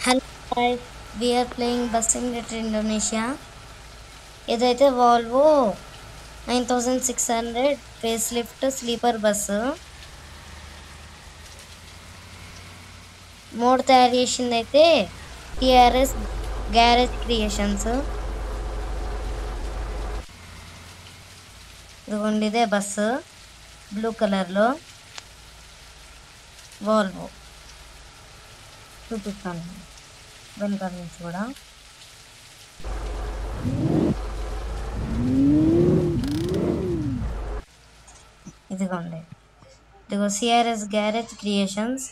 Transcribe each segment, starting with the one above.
Hello guys, we are playing Bus Simulator Indonesia. ఇదైతే Volvo 9600 face lift sleeper bus. Mode తయారు చేసింది అయితే TRS garage creations. ఇదిగోండి ఇదే బస్సు బ్లూ కలర్లో వాల్వో. చూపిస్తాను వెనుక నుంచి కూడా. ఇదిగో సిఆర్ఎస్ గ్యారేజ్ క్రియేషన్స్.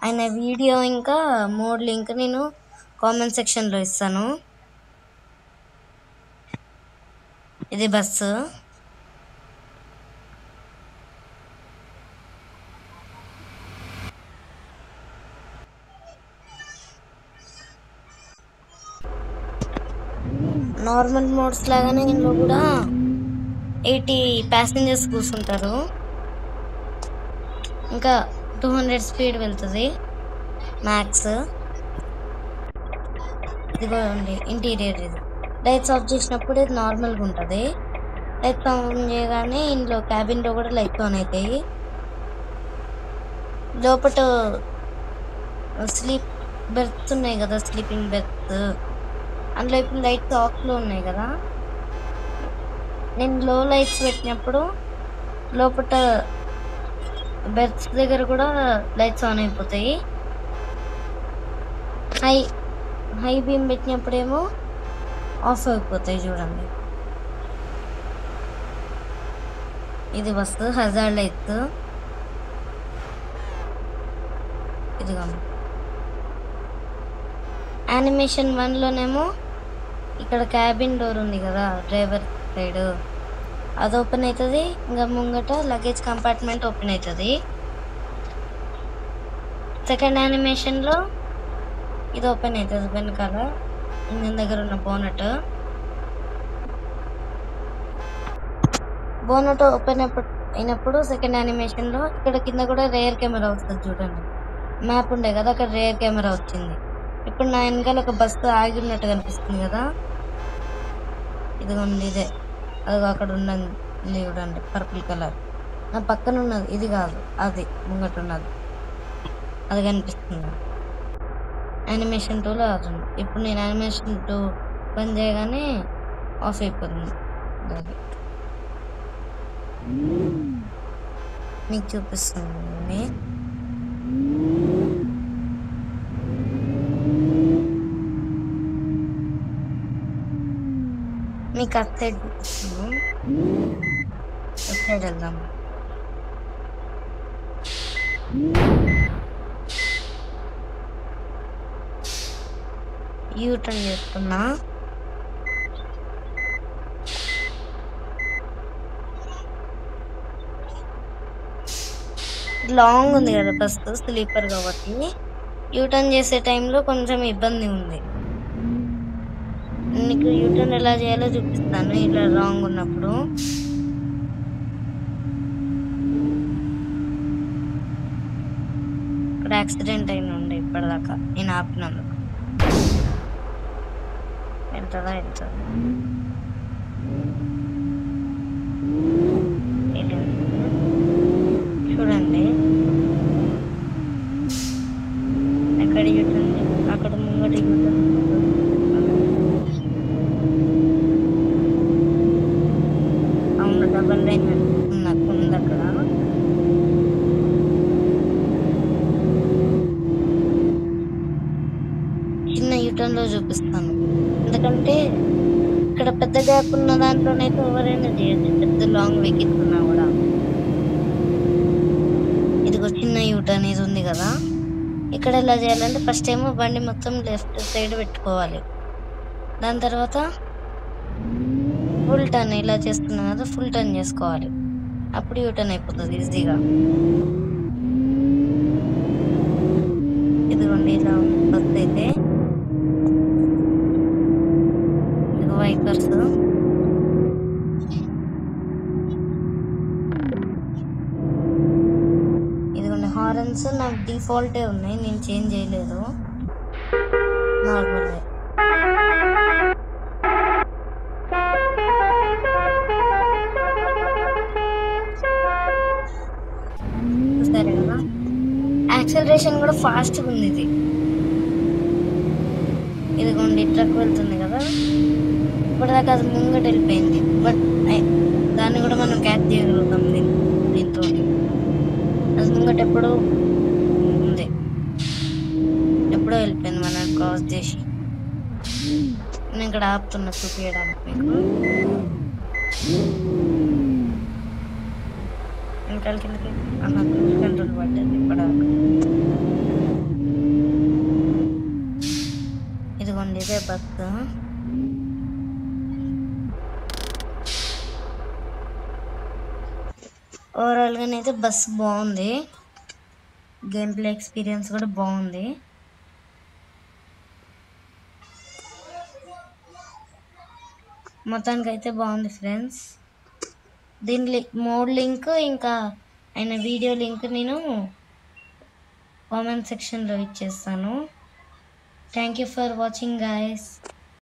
ఆయన వీడియో ఇంకా మోడ్ లింక్ నేను కామెంట్ సెక్షన్లో ఇస్తాను. ఇది బస్సు. నార్మల్ మోడ్స్ లాగానే ఇందులో కూడా 80 ప్యాసింజర్స్ కూర్చుంటారు. ఇంకా 200 స్పీడ్ వెళ్తుంది మ్యాక్స్. ఇదిగోండి ఇంటీరియర్. ఇది లైట్స్ ఆఫ్ చేసినప్పుడు ఇది నార్మల్గా ఉంటుంది. లైట్స్ ఆన్ చేయగానే ఇందులో క్యాబిన్లో కూడా లైట్స్ ఆన్ అవుతాయి. లోపల స్లీప్ బెర్త్స్ ఉన్నాయి కదా, స్లీపింగ్ బెర్త్స్, అందులో ఇప్పుడు లైట్స్ ఆఫ్లో ఉన్నాయి కదా. నేను లో లైట్స్ పెట్టినప్పుడు లోపల బెర్త్స్ దగ్గర కూడా లైట్స్ ఆన్ అయిపోతాయి. హై బీమ్ పెట్టినప్పుడేమో ఆఫ్ అయిపోతాయి. చూడండి ఇది బస్సు హజార్డ్ లైట్స్. ఇదిగో యానిమేషన్ 1లోనేమో ఇక్కడ క్యాబిన్ డోర్ ఉంది కదా డ్రైవర్ సైడ్, అది ఓపెన్ అవుతుంది. ఇంకా ముంగట లగేజ్ కంపార్ట్మెంట్ ఓపెన్ అవుతుంది. సెకండ్ యానిమేషన్లో ఇది ఓపెన్ అవుతుంది వెనకాల ఇంజిన్ దగ్గర ఉన్న బోనట్ ఓపెన్ అయినప్పుడు సెకండ్ యానిమేషన్లో ఇక్కడ కింద కూడా రేర్ కెమెరా వస్తుంది. చూడండి మ్యాప్ ఉండే కదా, అక్కడ రేర్ కెమెరా వచ్చింది. ఇప్పుడు నా వెనకాల ఒక బస్సు ఆగినట్టు కనిపిస్తుంది కదా, ఇదిగోండి ఇదే. అది అక్కడ ఉన్నది చూడండి పర్పుల్ కలర్. నా పక్కన ఉన్నది ఇది కాదు, అది ముంగట ఉన్నది, అది కనిపిస్తుంది. యానిమేషన్ 2లో అది. ఇప్పుడు నేను యానిమేషన్ 2 బంద్ చేయగానే ఆఫ్ అయిపోతుంది. అది మీకు చూపిస్తుంది. మీకు అటు సైడ్ చూపిస్తాను. అటు సైడ్ వెళ్దాం. యూటర్న్ చేస్తున్నా. లాంగ్ ఉంది కదా బస్సు, స్లీపర్ కాబట్టి యూటర్న్ చేసే టైంలో కొంచెం ఇబ్బంది ఉంది. నీకు యూటర్న్ ఎలా చేయాలో చూపిస్తాను. ఇలా రాంగ్ ఉన్నప్పుడు ఇక్కడ యాక్సిడెంట్ అయిన ఉండే ఇప్పటిదాకా నేను ఆపినందుకు. వెళ్తుందా చూడండి. ఎక్కడ యూటర్న్, అక్కడ ముంగట యూటర్న్. అవును డబల్ లైన్ నాకు ఉంది అక్కడ. చిన్న యూటర్న్లో చూపిస్తాను, ఎందుకంటే ఇక్కడ పెద్ద గ్యాప్ ఉన్న దాంట్లోనైతే ఎవరైనా చేయొచ్చు, పెద్ద లాంగ్ వెకిస్తున్నా కూడా. ఇదిగో చిన్న యూటర్న్ ఇది ఉంది కదా, ఇక్కడ ఎలా చేయాలంటే ఫస్ట్ ఏమో బండి మొత్తం లెఫ్ట్ సైడ్ పెట్టుకోవాలి. దాని తర్వాత ఫుల్ టర్న్ ఇలా చేస్తున్నాం కదా, ఫుల్ టర్న్ చేసుకోవాలి. అప్పుడు యూటర్న్ అయిపోతుంది ఈజీగా. ఇదిగోండి ఇలా బస్ అయితే ఇదిగో వైపర్స్. ఇదిగోండి హారన్స్ నాకు డిఫాల్టే ఉన్నాయి, నేను చేంజ్ చేయలేదు. నార్మల్ సరే కదా. యాక్సలరేషన్ కూడా ఫాస్ట్గా ఉంది ఇది. ఇదిగోండి ట్రక్ వెళ్తుంది కదా, ఇప్పటిదాకా అది ముంగట వెళ్ళిపోయింది, బట్ దాన్ని కూడా మనం క్యాచ్ చేయగలుగుతాం దీంతో. అది ముంగట ఎప్పుడో ఉంది, ఎప్పుడో వెళ్ళిపోయింది మనం క్రాస్ చేసి. నేను ఇక్కడ ఆపుతున్నా చూపించడానికి మీకు. ఇంకా కిందకి కంట్రోల్ పడ్డది ఇప్పటిదాకా. ఇదిగోండి ఇదే బస్సు. ఓవరాల్గానైతే బస్సు బాగుంది, గేమ్ ప్లే ఎక్స్పీరియన్స్ కూడా బాగుంది. మొత్తానికి అయితే బాగుంది ఫ్రెండ్స్. దీని మోడ్ లింక్ ఇంకా ఆయన వీడియో లింక్ నేను కామెంట్ సెక్షన్లో ఇచ్చేస్తాను. Thank you for watching guys.